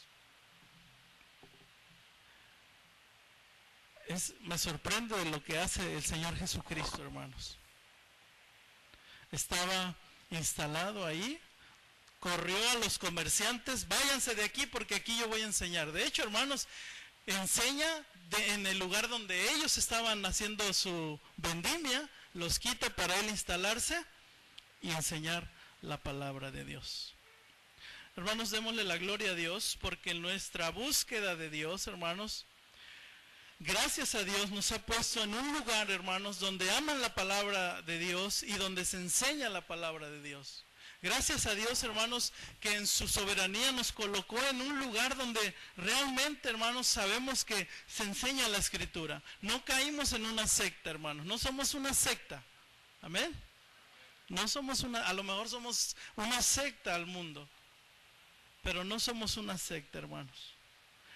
S1: Me sorprende de lo que hace el Señor Jesucristo, hermanos. Estaba instalado ahí, corrió a los comerciantes: váyanse de aquí porque aquí yo voy a enseñar. De hecho, hermanos, enseña en el lugar donde ellos estaban haciendo su vendimia, los quita para Él instalarse y enseñar la palabra de Dios. Hermanos, démosle la gloria a Dios, porque en nuestra búsqueda de Dios, hermanos, gracias a Dios nos ha puesto en un lugar, hermanos, donde aman la palabra de Dios y donde se enseña la palabra de Dios. Gracias a Dios, hermanos, que en su soberanía nos colocó en un lugar donde realmente, hermanos, sabemos que se enseña la Escritura. No caímos en una secta, hermanos. No somos una secta. Amén. No somos a lo mejor somos una secta al mundo, pero no somos una secta, hermanos.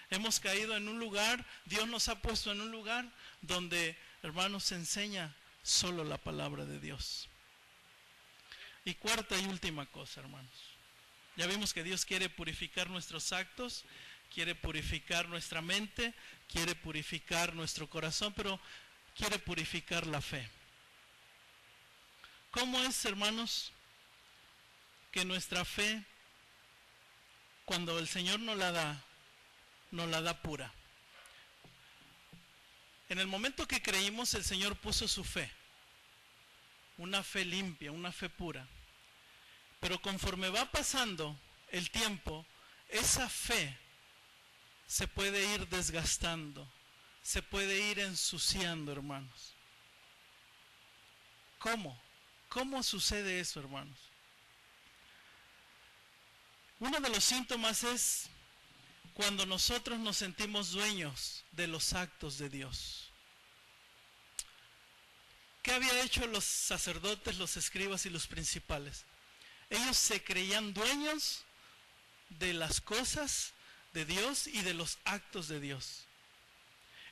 S1: Hemos caído en un lugar, Dios nos ha puesto en un lugar donde, hermanos, se enseña solo la palabra de Dios. Y cuarta y última cosa, hermanos. Ya vimos que Dios quiere purificar nuestros actos, quiere purificar nuestra mente, quiere purificar nuestro corazón, pero quiere purificar la fe. ¿Cómo es, hermanos, que nuestra fe, cuando el Señor nos la da pura? En el momento que creímos, el Señor puso su fe, una fe limpia, una fe pura. Pero conforme va pasando el tiempo, esa fe se puede ir desgastando, se puede ir ensuciando, hermanos. ¿Cómo? ¿Cómo sucede eso, hermanos? Uno de los síntomas es cuando nosotros nos sentimos dueños de los actos de Dios. ¿Qué habían hecho los sacerdotes, los escribas y los principales? Ellos se creían dueños de las cosas de Dios y de los actos de Dios.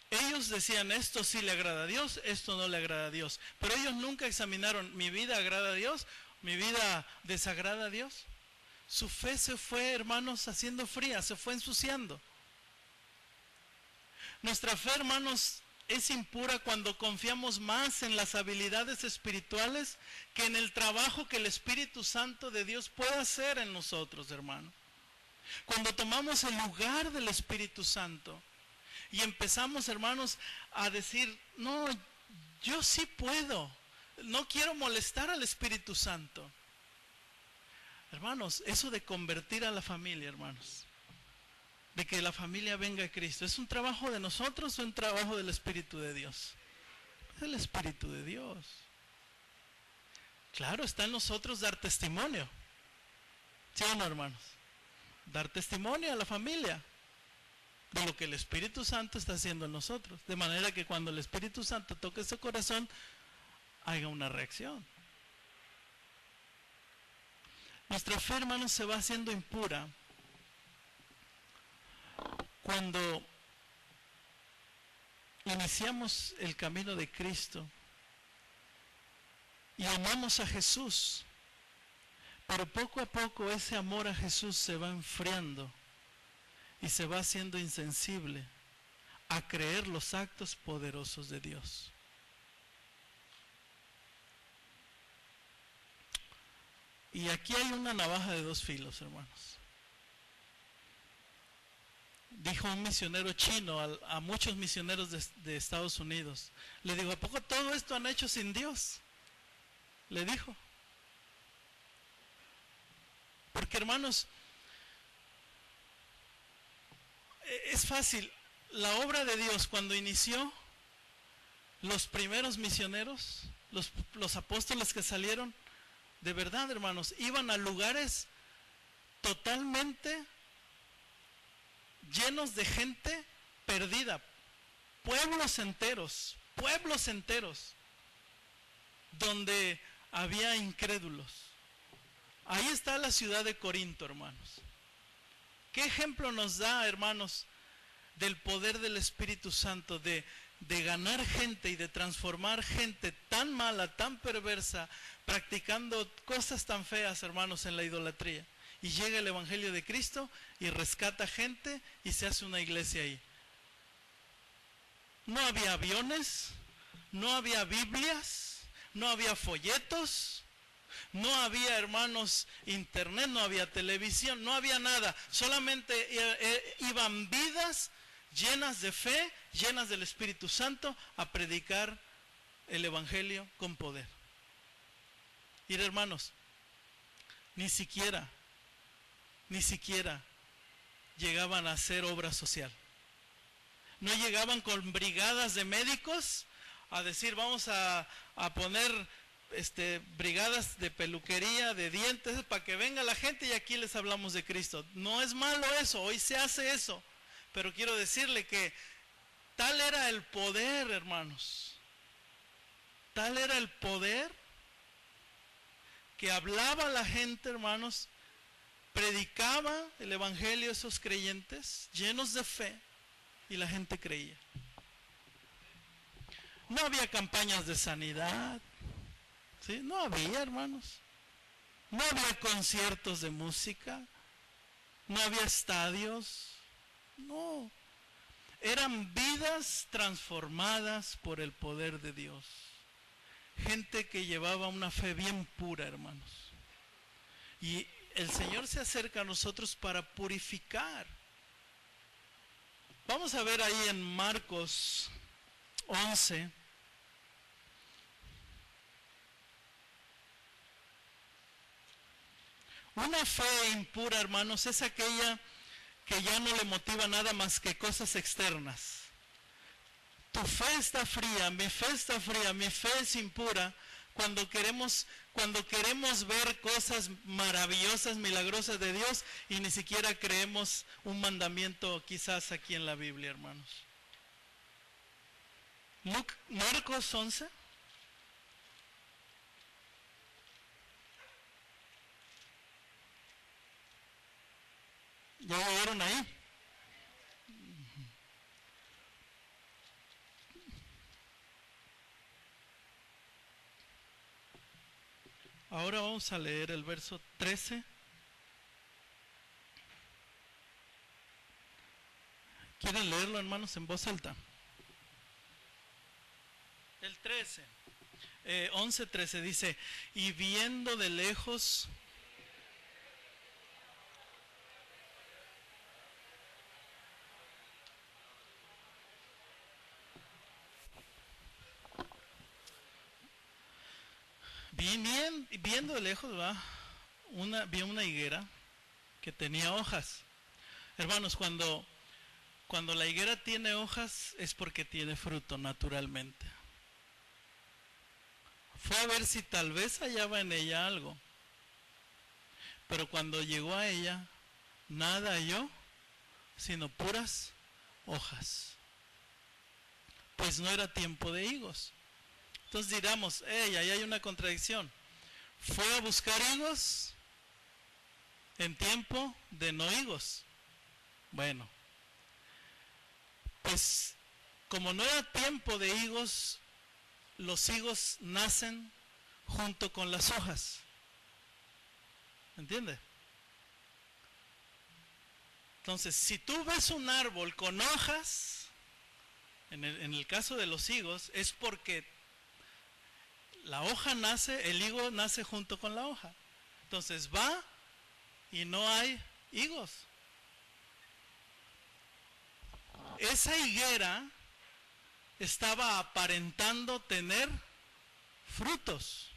S1: Ellos decían, esto sí le agrada a Dios, esto no le agrada a Dios. Pero ellos nunca examinaron, ¿mi vida agrada a Dios? ¿Mi vida desagrada a Dios? Su fe se fue, hermanos, haciendo fría, se fue ensuciando. Nuestra fe, hermanos, es impura cuando confiamos más en las habilidades espirituales que en el trabajo que el Espíritu Santo de Dios puede hacer en nosotros, hermano. Cuando tomamos el lugar del Espíritu Santo y empezamos, hermanos, a decir, no, yo sí puedo, no quiero molestar al Espíritu Santo. Hermanos, eso de convertir a la familia, hermanos, de que la familia venga a Cristo, ¿es un trabajo de nosotros o un trabajo del Espíritu de Dios? Es el Espíritu de Dios. Claro, está en nosotros dar testimonio. ¿Sí o no, hermanos? Dar testimonio a la familia de lo que el Espíritu Santo está haciendo en nosotros. De manera que cuando el Espíritu Santo toque su corazón, haya una reacción. Nuestra fe, hermanos, se va haciendo impura cuando iniciamos el camino de Cristo y amamos a Jesús, pero poco a poco ese amor a Jesús se va enfriando y se va haciendo insensible a creer los actos poderosos de Dios. Y aquí hay una navaja de dos filos, hermanos. Dijo un misionero chino a muchos misioneros de Estados Unidos. Le dijo, ¿a poco todo esto han hecho sin Dios? Le dijo. Porque, hermanos, es fácil. La obra de Dios cuando inició, los primeros misioneros, los apóstoles que salieron, de verdad, hermanos, iban a lugares totalmente llenos de gente perdida, pueblos enteros, donde había incrédulos. Ahí está la ciudad de Corinto, hermanos. ¿Qué ejemplo nos da, hermanos, del poder del Espíritu Santo, de ganar gente y de transformar gente tan mala, tan perversa, practicando cosas tan feas, hermanos, en la idolatría? Y llega el Evangelio de Cristo y rescata gente y se hace una iglesia ahí. No había aviones, no había Biblias, no había folletos, no había, hermanos, internet, no había televisión, no había nada. Solamente iban vidas llenas de fe, llenas del Espíritu Santo, a predicar el Evangelio con poder. Y hermanos, ni siquiera llegaban a hacer obra social. No llegaban con brigadas de médicos a decir, vamos a poner brigadas de peluquería, de dientes, para que venga la gente y aquí les hablamos de Cristo. No es malo eso, hoy se hace eso, pero quiero decirle que tal era el poder, hermanos, tal era el poder que hablaba la gente, hermanos, predicaba el evangelio a esos creyentes llenos de fe y la gente creía. No había campañas de sanidad, ¿sí? No había, hermanos. No había conciertos de música, no había estadios, no. Eran vidas transformadas por el poder de Dios. Gente que llevaba una fe bien pura, hermanos. Y el Señor se acerca a nosotros para purificar. Vamos a ver ahí en Marcos 11. Una fe impura, hermanos, es aquella que ya no le motiva nada más que cosas externas. Tu fe está fría, mi fe está fría, mi fe es impura cuando queremos ver cosas maravillosas, milagrosas de Dios y ni siquiera creemos un mandamiento quizás aquí en la Biblia, hermanos. Marcos 11. ¿Ya llegaron ahí? Ahora vamos a leer el verso 13. ¿Quieren leerlo, hermanos, en voz alta? El 13. 11:13 dice, y viendo de lejos... Viendo de lejos, vi una higuera que tenía hojas. Hermanos, cuando la higuera tiene hojas es porque tiene fruto naturalmente. Fue a ver si tal vez hallaba en ella algo. Pero cuando llegó a ella, nada halló, sino puras hojas. Pues no era tiempo de higos. Entonces diríamos, ahí hay una contradicción. Fue a buscar higos en tiempo de no higos. Bueno, pues como no era tiempo de higos, los higos nacen junto con las hojas. ¿Entiende? Entonces, si tú ves un árbol con hojas, en el caso de los higos, es porque la hoja nace, el higo nace junto con la hoja. Entonces va y no hay higos. Esa higuera estaba aparentando tener frutos.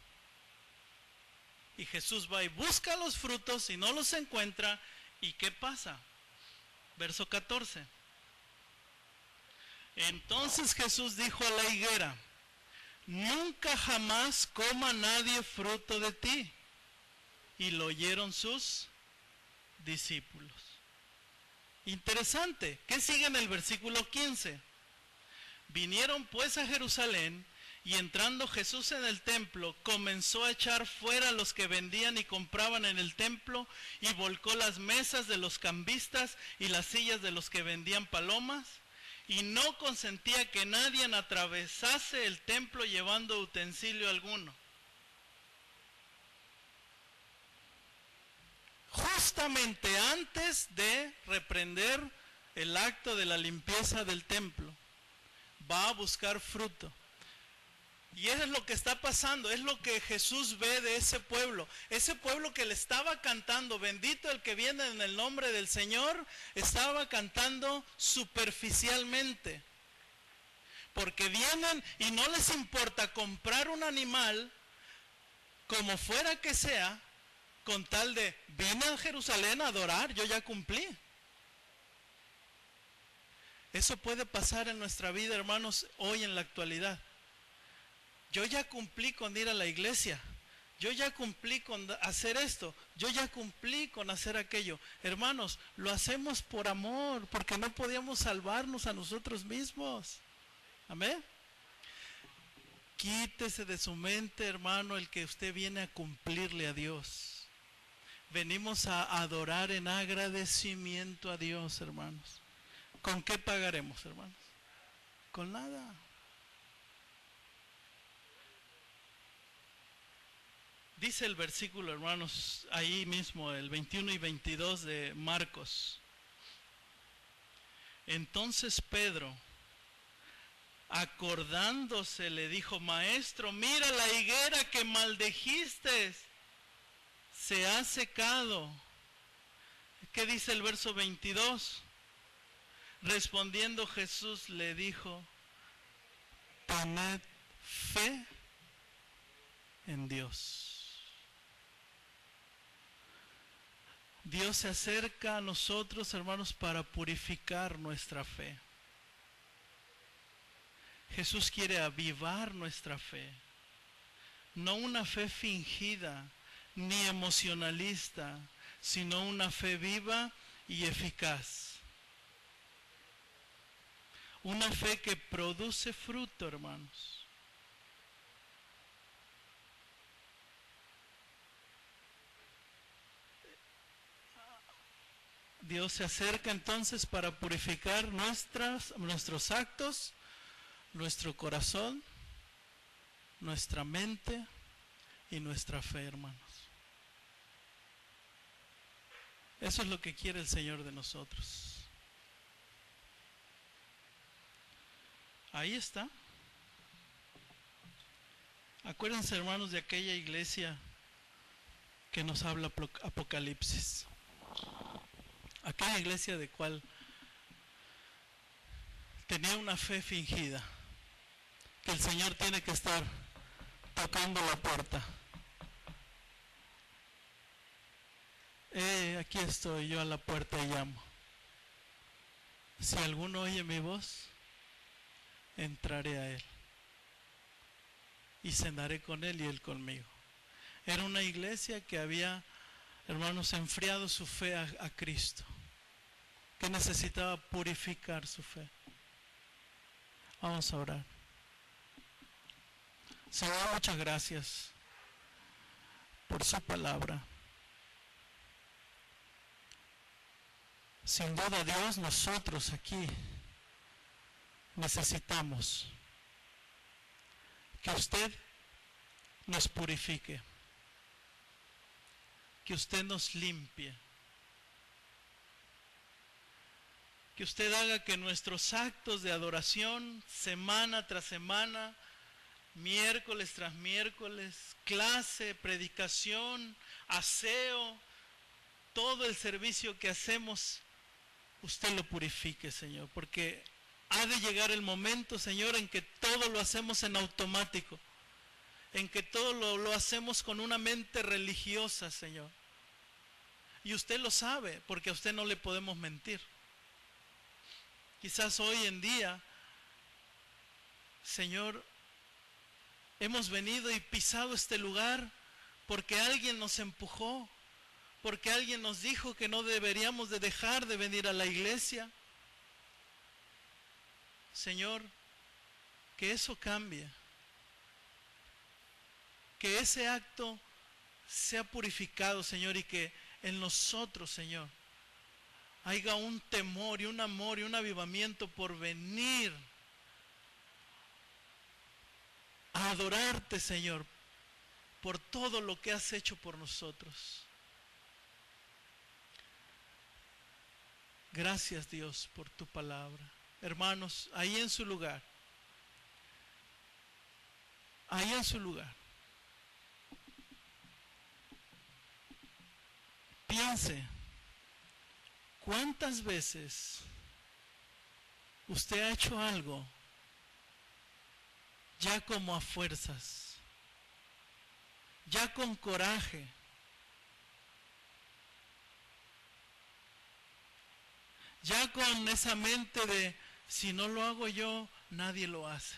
S1: Y Jesús va y busca los frutos y no los encuentra. ¿Y qué pasa? Verso 14. Entonces Jesús dijo a la higuera, nunca jamás coma nadie fruto de ti. Y lo oyeron sus discípulos. Interesante. ¿Qué sigue en el versículo 15? Vinieron pues a Jerusalén y entrando Jesús en el templo, comenzó a echar fuera a los que vendían y compraban en el templo y volcó las mesas de los cambistas y las sillas de los que vendían palomas. Y no consentía que nadie atravesase el templo llevando utensilio alguno. Justamente antes de reprender el acto de la limpieza del templo, va a buscar fruto. Y eso es lo que está pasando, es lo que Jesús ve de ese pueblo que le estaba cantando, bendito el que viene en el nombre del Señor, estaba cantando superficialmente. Porque vienen y no les importa comprar un animal, como fuera que sea, con tal de, vine a Jerusalén a adorar, yo ya cumplí. Eso puede pasar en nuestra vida, hermanos, hoy en la actualidad. Yo ya cumplí con ir a la iglesia. Yo ya cumplí con hacer esto. Yo ya cumplí con hacer aquello. Hermanos, lo hacemos por amor, porque no podíamos salvarnos a nosotros mismos. Amén. Quítese de su mente, hermano, el que usted viene a cumplirle a Dios. Venimos a adorar en agradecimiento a Dios, hermanos. ¿Con qué pagaremos, hermanos? Con nada. Dice el versículo, hermanos, ahí mismo, el 21 y 22 de Marcos. Entonces Pedro, acordándose, le dijo: Maestro, mira la higuera que maldijiste, se ha secado. ¿Qué dice el verso 22? Respondiendo Jesús le dijo: tened fe en Dios. Dios se acerca a nosotros, hermanos, para purificar nuestra fe. Jesús quiere avivar nuestra fe. No una fe fingida ni emocionalista, sino una fe viva y eficaz. Una fe que produce fruto, hermanos. Dios se acerca entonces para purificar nuestros actos, nuestro corazón, nuestra mente y nuestra fe, hermanos. Eso es lo que quiere el Señor de nosotros. Ahí está. Acuérdense, hermanos, de aquella iglesia que nos habla Apocalipsis. Aquella iglesia de cual tenía una fe fingida, que el Señor tiene que estar tocando la puerta. Aquí estoy yo a la puerta y llamo. Si alguno oye mi voz, entraré a él y cenaré con él y él conmigo. Era una iglesia que había, hermanos, enfriado su fe a Cristo, que necesitaba purificar su fe. Vamos a orar. Señor, muchas gracias por su palabra. Sin duda, Dios, nosotros aquí necesitamos que usted nos purifique, que usted nos limpie, que usted haga que nuestros actos de adoración, semana tras semana, miércoles tras miércoles, clase, predicación, aseo, todo el servicio que hacemos, usted lo purifique, Señor, porque ha de llegar el momento, Señor, en que todo lo hacemos en automático, en que todo lo hacemos con una mente religiosa, Señor. Y usted lo sabe, porque a usted no le podemos mentir. Quizás hoy en día, Señor, hemos venido y pisado este lugar porque alguien nos empujó, porque alguien nos dijo que no deberíamos de dejar de venir a la iglesia. Señor, que eso cambie, que ese acto sea purificado, Señor, y que en nosotros, Señor, haya un temor y un amor y un avivamiento por venir a adorarte, Señor, por todo lo que has hecho por nosotros. Gracias, Dios, por tu palabra. Hermanos, ahí en su lugar, piense, ¿cuántas veces usted ha hecho algo ya como a fuerzas, ya con coraje, ya con esa mente de si no lo hago yo, nadie lo hace?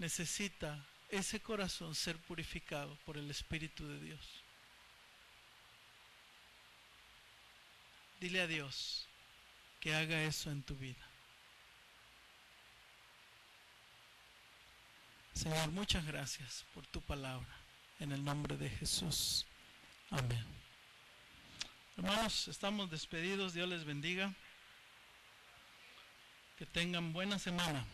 S1: necesita ese corazón ser purificado por el Espíritu de Dios. Dile a Dios que haga eso en tu vida. Señor, muchas gracias por tu palabra. En el nombre de Jesús. Amén. Hermanos, estamos despedidos. Dios les bendiga. Que tengan buena semana.